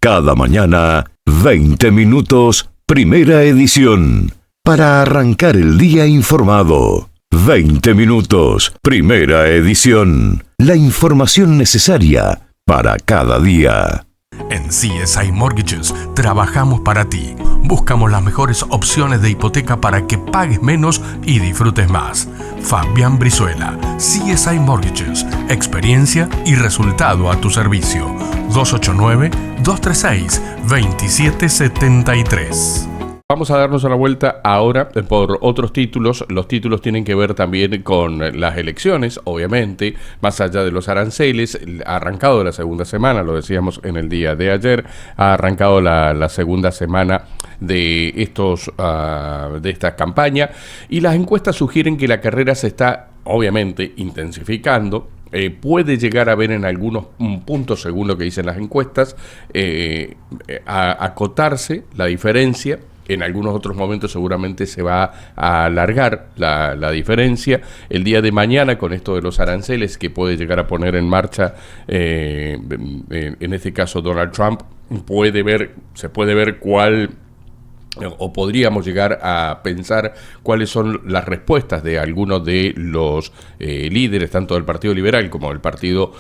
Cada mañana, 20 minutos, primera edición. Para arrancar el día informado. 20 minutos, primera edición. La información necesaria para cada día. En CSI Mortgages trabajamos para ti. Buscamos las mejores opciones de hipoteca para que pagues menos y disfrutes más. Fabián Brizuela, CSI Mortgages, experiencia y resultado a tu servicio. 289-236-2773. Vamos a darnos una vuelta ahora por otros títulos. Los títulos tienen que ver también con las elecciones, obviamente, más allá de los aranceles. Ha arrancado la segunda semana, lo decíamos en el día de ayer, ha arrancado la segunda semana de esta campaña, y las encuestas sugieren que la carrera se está, obviamente, intensificando. Puede llegar a ver en algunos puntos, según lo que dicen las encuestas, acotarse la diferencia. En algunos otros momentos seguramente se va a alargar la diferencia. El día de mañana, con esto de los aranceles que puede llegar a poner en marcha, en este caso Donald Trump, se puede ver cuál, o podríamos llegar a pensar cuáles son las respuestas de algunos de los líderes, tanto del Partido Liberal como del Partido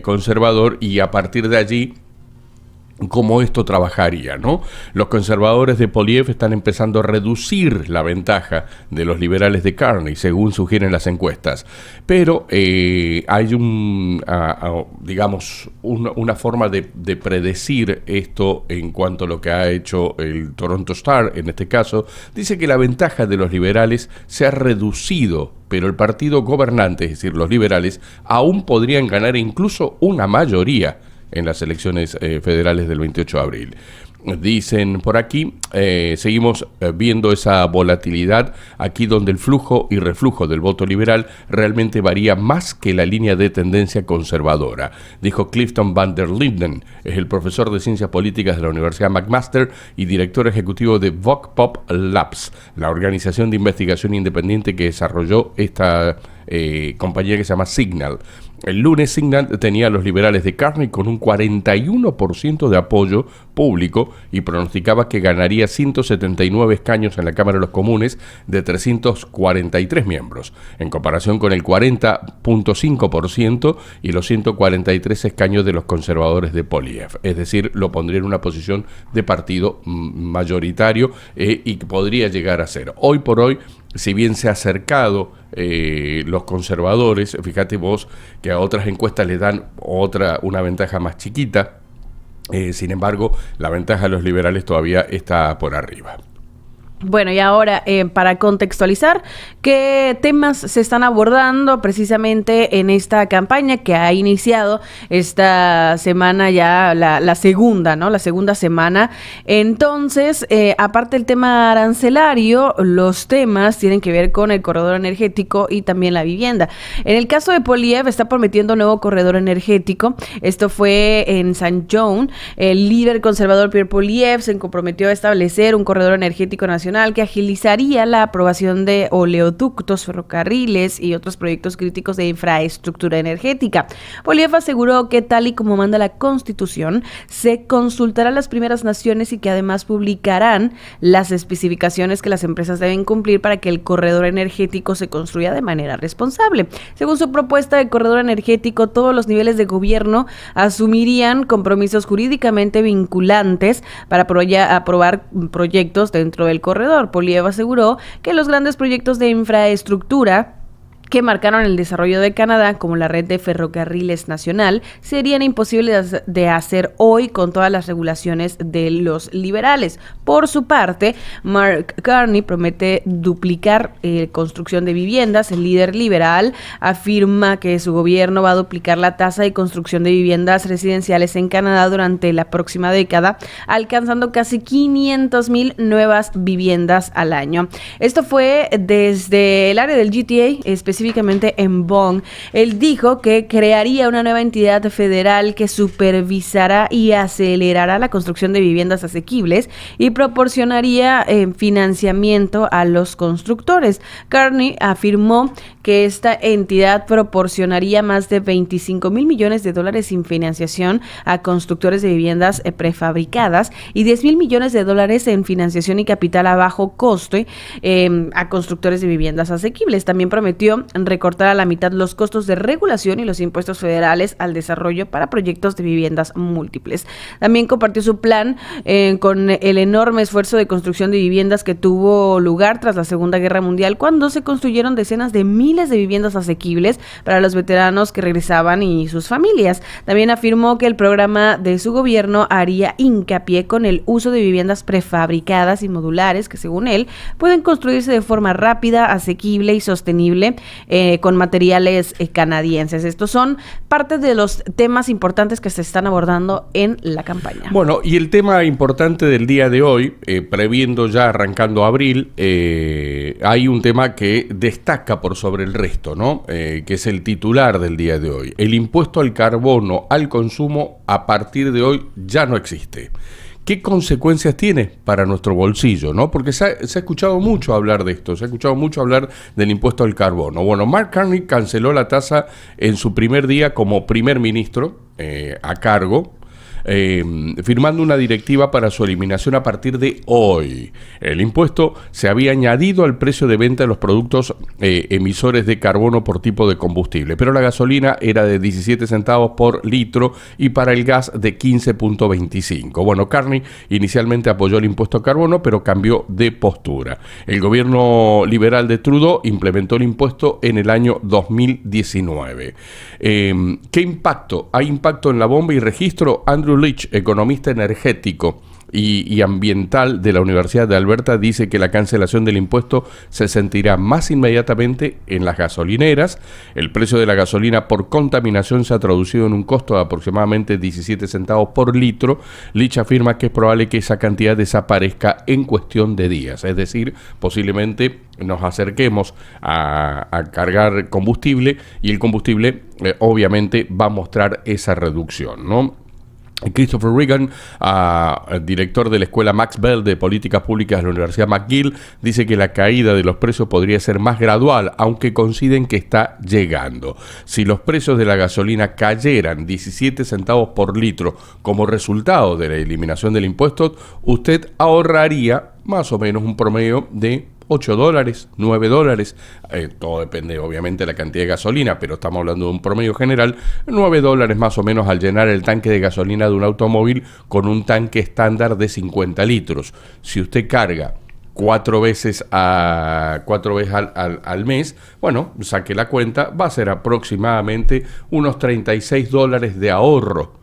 Conservador, y a partir de allí cómo esto trabajaría, ¿no? Los conservadores de Poilievre están empezando a reducir la ventaja de los liberales de Carney, según sugieren las encuestas. Pero hay una forma de predecir esto en cuanto a lo que ha hecho el Toronto Star, en este caso. Dice que la ventaja de los liberales se ha reducido, pero el partido gobernante, es decir, los liberales, aún podrían ganar incluso una mayoría en las elecciones federales del 28 de abril. Dicen por aquí, seguimos viendo esa volatilidad aquí donde el flujo y reflujo del voto liberal realmente varía más que la línea de tendencia conservadora, dijo Clifton van der Linden. Es el profesor de Ciencias Políticas de la Universidad McMaster y director ejecutivo de VocPop Labs, la organización de investigación independiente que desarrolló esta compañía que se llama Signal. El lunes Signal tenía a los liberales de Carney con un 41% de apoyo público y pronosticaba que ganaría 179 escaños en la Cámara de los Comunes de 343 miembros, en comparación con el 40.5% y los 143 escaños de los conservadores de Poilievre. Es decir, lo pondría en una posición de partido mayoritario y que podría llegar a ser. Hoy por hoy, si bien se ha acercado los conservadores, fíjate vos que a otras encuestas les dan una ventaja más chiquita, sin embargo, la ventaja de los liberales todavía está por arriba. Bueno, y ahora, para contextualizar, ¿qué temas se están abordando precisamente en esta campaña que ha iniciado esta semana ya, la segunda, ¿no? La segunda semana. Entonces, aparte del tema arancelario, los temas tienen que ver con el corredor energético y también la vivienda. En el caso de Poilievre, está prometiendo un nuevo corredor energético. Esto fue en Saint John. El líder conservador Pierre Poilievre se comprometió a establecer un corredor energético nacional que agilizaría la aprobación de oleoductos, ferrocarriles y otros proyectos críticos de infraestructura energética. Poilievre aseguró que, tal y como manda la Constitución, se consultará a las primeras naciones y que además publicarán las especificaciones que las empresas deben cumplir para que el corredor energético se construya de manera responsable. Según su propuesta de corredor energético, todos los niveles de gobierno asumirían compromisos jurídicamente vinculantes para aprobar proyectos dentro del corredor. Poilievre aseguró que los grandes proyectos de infraestructura que marcaron el desarrollo de Canadá, como la red de ferrocarriles nacional, serían imposibles de hacer hoy con todas las regulaciones de los liberales. Por su parte, Mark Carney promete duplicar construcción de viviendas. El líder liberal afirma que su gobierno va a duplicar la tasa de construcción de viviendas residenciales en Canadá durante la próxima década, alcanzando casi 500,000 nuevas viviendas al año. Esto fue desde el área del GTA, específicamente específicamente en Bonn. Él dijo que crearía una nueva entidad federal que supervisará y acelerará la construcción de viviendas asequibles y proporcionaría financiamiento a los constructores. Carney afirmó que esta entidad proporcionaría más de $25 mil millones en financiación a constructores de viviendas prefabricadas y $10 mil millones en financiación y capital a bajo coste a constructores de viviendas asequibles. También prometió recortar a la mitad los costos de regulación y los impuestos federales al desarrollo para proyectos de viviendas múltiples. También compartió su plan con el enorme esfuerzo de construcción de viviendas que tuvo lugar tras la Segunda Guerra Mundial, cuando se construyeron decenas de miles de viviendas asequibles para los veteranos que regresaban y sus familias. También afirmó que el programa de su gobierno haría hincapié con el uso de viviendas prefabricadas y modulares que, según él, pueden construirse de forma rápida, asequible y sostenible con materiales canadienses. Estos son parte de los temas importantes que se están abordando en la campaña. Bueno, y el tema importante del día de hoy, previendo ya arrancando abril, hay un tema que destaca por sobre el resto, ¿no? Que es el titular del día de hoy. El impuesto al carbono al consumo a partir de hoy ya no existe. ¿Qué consecuencias tiene para nuestro bolsillo, no? Porque se ha escuchado mucho hablar de esto, se ha escuchado mucho hablar del impuesto al carbono. Bueno, Mark Carney canceló la tasa en su primer día como primer ministro a cargo, firmando una directiva para su eliminación a partir de hoy. El impuesto se había añadido al precio de venta de los productos emisores de carbono por tipo de combustible, pero la gasolina era de 17 centavos por litro y para el gas de 15.25. Bueno, Carney inicialmente apoyó el impuesto al carbono, pero cambió de postura. El gobierno liberal de Trudeau implementó el impuesto en el año 2019. ¿Qué impacto? ¿Hay impacto en la bomba y registro? Andrew Leach, economista energético y ambiental de la Universidad de Alberta, dice que la cancelación del impuesto se sentirá más inmediatamente en las gasolineras. El precio de la gasolina por contaminación se ha traducido en un costo de aproximadamente 17 centavos por litro. Leach afirma que es probable que esa cantidad desaparezca en cuestión de días, es decir, posiblemente nos acerquemos a cargar combustible y el combustible obviamente va a mostrar esa reducción, ¿no? Christopher Regan, director de la Escuela Max Bell de Políticas Públicas de la Universidad McGill, dice que la caída de los precios podría ser más gradual, aunque coinciden que está llegando. Si los precios de la gasolina cayeran 17 centavos por litro como resultado de la eliminación del impuesto, usted ahorraría más o menos un promedio de $8, $9, todo depende obviamente de la cantidad de gasolina, pero estamos hablando de un promedio general, $9 más o menos al llenar el tanque de gasolina de un automóvil con un tanque estándar de 50 litros. Si usted carga cuatro veces al mes, bueno, saque la cuenta, va a ser aproximadamente unos $36 de ahorro.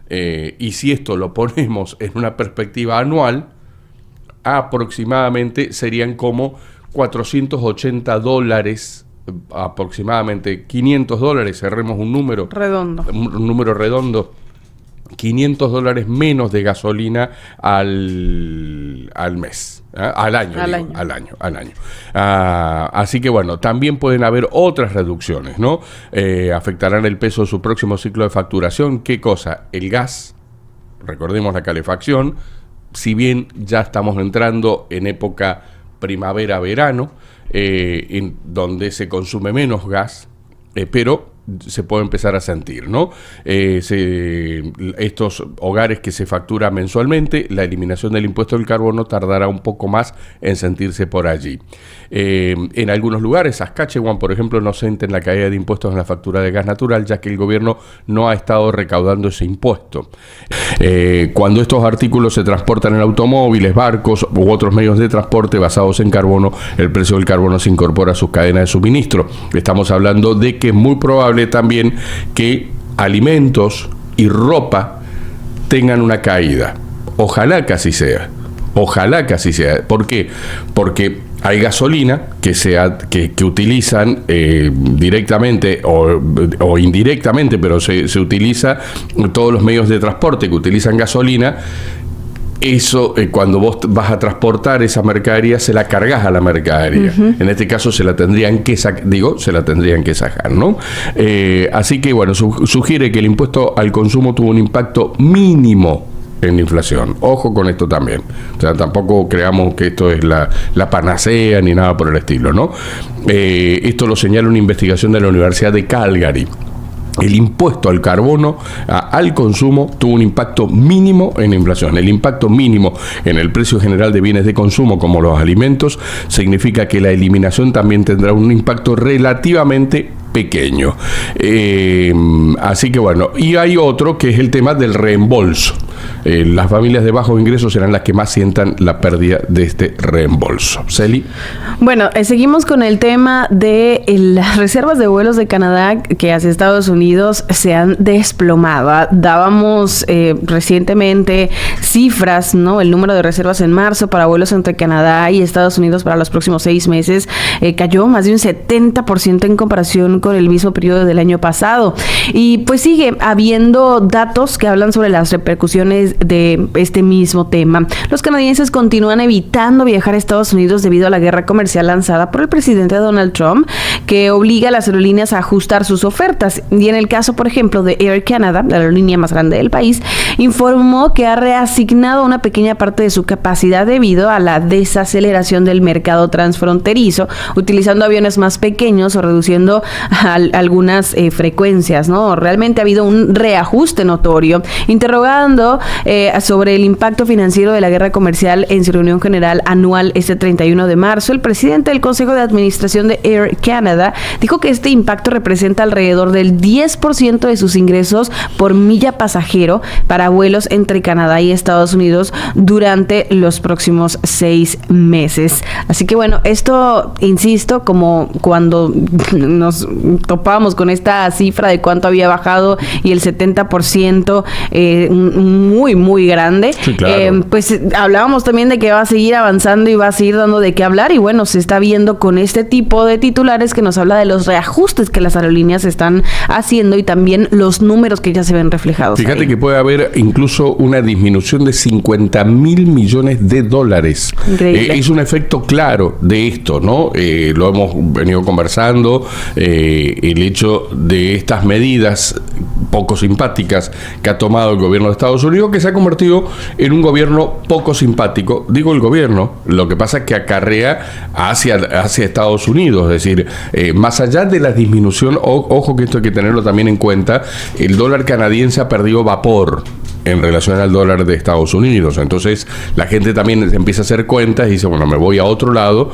Y si esto lo ponemos en una perspectiva anual, aproximadamente serían como $480, aproximadamente $500, cerremos un número redondo, $500 menos de gasolina al mes, al año. Así que bueno, también pueden haber otras reducciones, ¿no? Afectarán el peso de su próximo ciclo de facturación. ¿Qué cosa? El gas, recordemos la calefacción. Si bien ya estamos entrando en época primavera-verano, en donde se consume menos gas, pero se puede empezar a sentir, ¿no? Estos hogares que se factura mensualmente, la eliminación del impuesto del carbono tardará un poco más en sentirse por allí. En algunos lugares, Saskatchewan, por ejemplo, no sienten la caída de impuestos en la factura de gas natural, ya que el gobierno no ha estado recaudando ese impuesto. Cuando estos artículos se transportan en automóviles, barcos u otros medios de transporte basados en carbono, el precio del carbono se incorpora a sus cadenas de suministro. Estamos hablando de que es muy probable también que alimentos y ropa tengan una caída. Ojalá que así sea. ¿Por qué? Porque hay gasolina que utilizan directamente o indirectamente, pero se utiliza todos los medios de transporte que utilizan gasolina. eso, cuando vos vas a transportar esa mercadería, se la cargas a la mercadería. En este caso se la tendrían que sacar, ¿no? Así que, bueno, sugiere que el impuesto al consumo tuvo un impacto mínimo en la inflación. Ojo con esto también. O sea, tampoco creamos que esto es la panacea ni nada por el estilo, ¿no? Esto lo señala una investigación de la Universidad de Calgary. El impuesto al carbono, al consumo, tuvo un impacto mínimo en la inflación. El impacto mínimo en el precio general de bienes de consumo, como los alimentos, significa que la eliminación también tendrá un impacto relativamente pequeño. Así que bueno, y hay otro que es el tema del reembolso. Las familias de bajos ingresos serán las que más sientan la pérdida de este reembolso. Celi. Bueno, seguimos con el tema de las reservas de vuelos de Canadá que hacia Estados Unidos se han desplomado. Dábamos recientemente cifras, ¿no? El número de reservas en marzo para vuelos entre Canadá y Estados Unidos para los próximos 6 meses cayó más de un 70% en comparación con el mismo periodo del año pasado. Y pues sigue habiendo datos que hablan sobre las repercusiones de este mismo tema. Los canadienses continúan evitando viajar a Estados Unidos debido a la guerra comercial lanzada por el presidente Donald Trump, que obliga a las aerolíneas a ajustar sus ofertas. Y en el caso, por ejemplo, de Air Canada, la aerolínea más grande del país, informó que ha reasignado una pequeña parte de su capacidad debido a la desaceleración del mercado transfronterizo, utilizando aviones más pequeños o reduciendo algunas frecuencias, ¿no? Realmente ha habido un reajuste notorio. Interrogando sobre el impacto financiero de la guerra comercial en su reunión general anual este 31 de marzo, el presidente del Consejo de Administración de Air Canada dijo que este impacto representa alrededor del 10% de sus ingresos por milla pasajero para vuelos entre Canadá y Estados Unidos durante los próximos 6 meses. Así que bueno, esto, insisto, como cuando nos topamos con esta cifra de cuánto había bajado y el 70% muy grande, sí, claro. Pues hablábamos también de que va a seguir avanzando y va a seguir dando de qué hablar, y bueno, se está viendo con este tipo de titulares que nos habla de los reajustes que las aerolíneas están haciendo y también los números que ya se ven reflejados. Fíjate ahí. Que puede haber incluso una disminución de $50,000 millones. Increíble. Es un efecto claro de esto, ¿no? Lo hemos venido conversando, el hecho de estas medidas poco simpáticas que ha tomado el gobierno de Estados Unidos, que se ha convertido en un gobierno poco simpático. Digo el gobierno, lo que pasa es que acarrea hacia Estados Unidos, es decir, más allá de la disminución, ojo que esto hay que tenerlo también en cuenta, el dólar canadiense ha perdido vapor en relación al dólar de Estados Unidos. Entonces la gente también empieza a hacer cuentas y dice, bueno, me voy a otro lado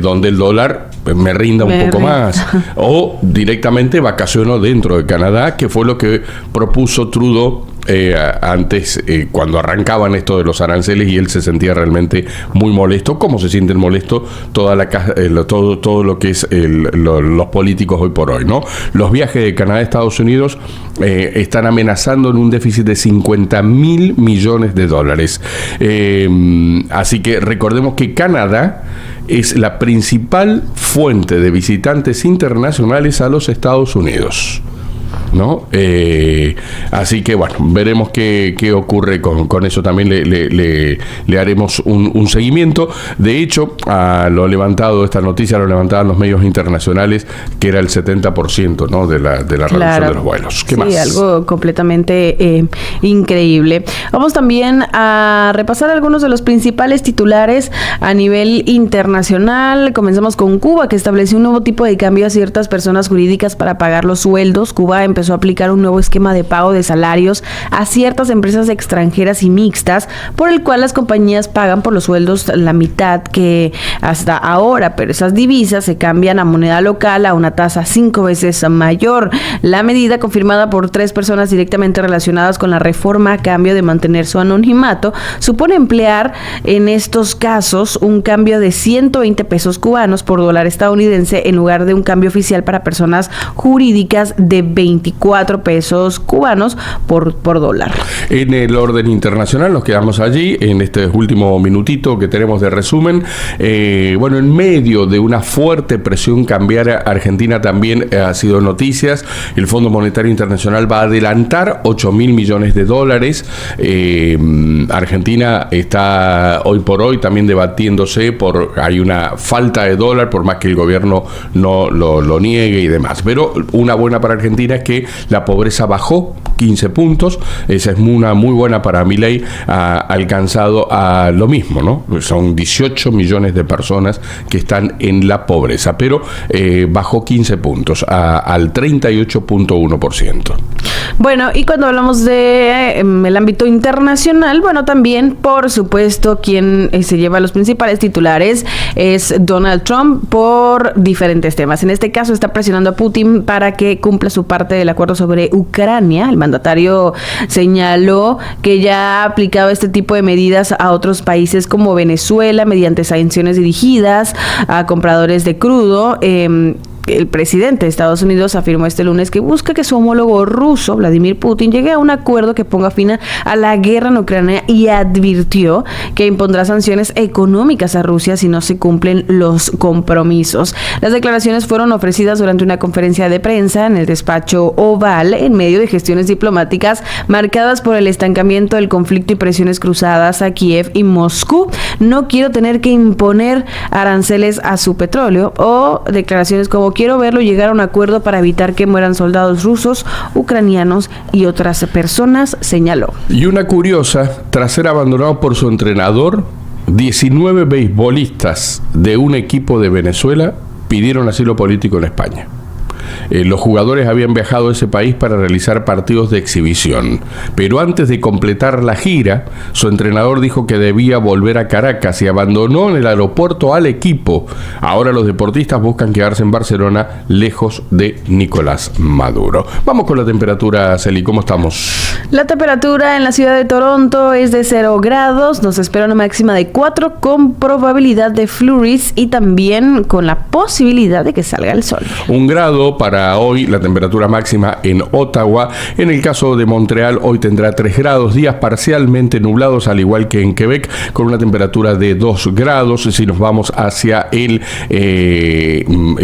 donde el dólar me rinda un poco más, o directamente vacaciono dentro de Canadá, que fue lo que propuso Trudeau antes, cuando arrancaban esto de los aranceles, y él se sentía realmente muy molesto, como se sienten molestos todo lo que es los políticos hoy por hoy, ¿no? Los viajes de Canadá a Estados Unidos están amenazando en un déficit de $50,000 millones. Así que recordemos que Canadá es la principal fuente de visitantes internacionales a los Estados Unidos, ¿no? Así que bueno, veremos qué ocurre con eso. También le haremos un seguimiento. De hecho, lo levantado, esta noticia lo levantaban los medios internacionales, que era el 70%, ¿no? de la reducción de los vuelos. ¿Qué más? Sí, algo completamente increíble. Vamos también a repasar algunos de los principales titulares a nivel internacional. Comenzamos con Cuba, que estableció un nuevo tipo de cambio a ciertas personas jurídicas para pagar los sueldos. Cuba empezó a aplicar un nuevo esquema de pago de salarios a ciertas empresas extranjeras y mixtas, por el cual las compañías pagan por los sueldos la mitad que hasta ahora, pero esas divisas se cambian a moneda local a una tasa 5 veces mayor. La medida, confirmada por 3 personas directamente relacionadas con la reforma a cambio de mantener su anonimato, supone emplear en estos casos un cambio de 120 pesos cubanos por dólar estadounidense en lugar de un cambio oficial para personas jurídicas de 24 24 pesos cubanos por dólar. En el orden internacional nos quedamos allí en este último minutito que tenemos de resumen. Bueno, en medio de una fuerte presión cambiaria, Argentina también ha sido noticias. El Fondo Monetario Internacional va a adelantar 8.000 millones de dólares. Argentina está hoy por hoy también debatiéndose hay una falta de dólar, por más que el gobierno no lo niegue y demás. Pero una buena para Argentina es que la pobreza bajó 15 puntos. Esa es una muy buena para Milei. Ha alcanzado a lo mismo, ¿no? Son 18 millones de personas que están en la pobreza, pero bajó 15 puntos al 38.1%. Bueno, y cuando hablamos de el ámbito internacional, bueno, también, por supuesto, quien se lleva los principales titulares es Donald Trump por diferentes temas. En este caso está presionando a Putin para que cumpla su parte del acuerdo sobre Ucrania. El mandatario señaló que ya ha aplicado este tipo de medidas a otros países como Venezuela mediante sanciones dirigidas a compradores de crudo. El presidente de Estados Unidos afirmó este lunes que busca que su homólogo ruso, Vladimir Putin, llegue a un acuerdo que ponga fin a la guerra en Ucrania y advirtió que impondrá sanciones económicas a Rusia si no se cumplen los compromisos. Las declaraciones fueron ofrecidas durante una conferencia de prensa en el despacho Oval en medio de gestiones diplomáticas marcadas por el estancamiento del conflicto y presiones cruzadas a Kiev y Moscú. No quiero tener que imponer aranceles a su petróleo, o declaraciones como quiero verlo llegar a un acuerdo para evitar que mueran soldados rusos, ucranianos y otras personas, señaló. Y una curiosa, tras ser abandonado por su entrenador, 19 beisbolistas de un equipo de Venezuela pidieron asilo político en España. Los jugadores habían viajado a ese país para realizar partidos de exhibición, pero antes de completar la gira, su entrenador dijo que debía volver a Caracas y abandonó en el aeropuerto al equipo. Ahora los deportistas buscan quedarse en Barcelona, lejos de Nicolás Maduro. Vamos con la temperatura, Celi, ¿cómo estamos? La temperatura en la ciudad de Toronto es de 0 grados, nos espera una máxima de 4 con probabilidad de flurries y también con la posibilidad de que salga el sol. 1 grado para hoy, la temperatura máxima en Ottawa. En el caso de Montreal, hoy tendrá 3 grados, días parcialmente nublados, al igual que en Quebec, con una temperatura de 2 grados. Si nos vamos hacia y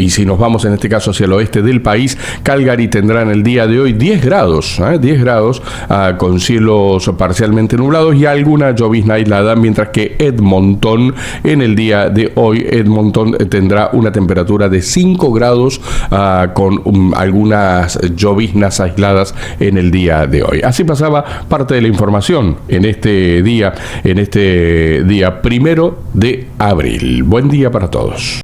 si nos vamos en este caso hacia el oeste del país, Calgary tendrá en el día de hoy 10 grados, 10 grados con cielos parcialmente nublados y alguna llovizna aislada, mientras que Edmonton, en el día de hoy, Edmonton tendrá una temperatura de 5 grados con algunas lloviznas aisladas en el día de hoy. Así pasaba parte de la información en este día 1 de abril. Buen día para todos.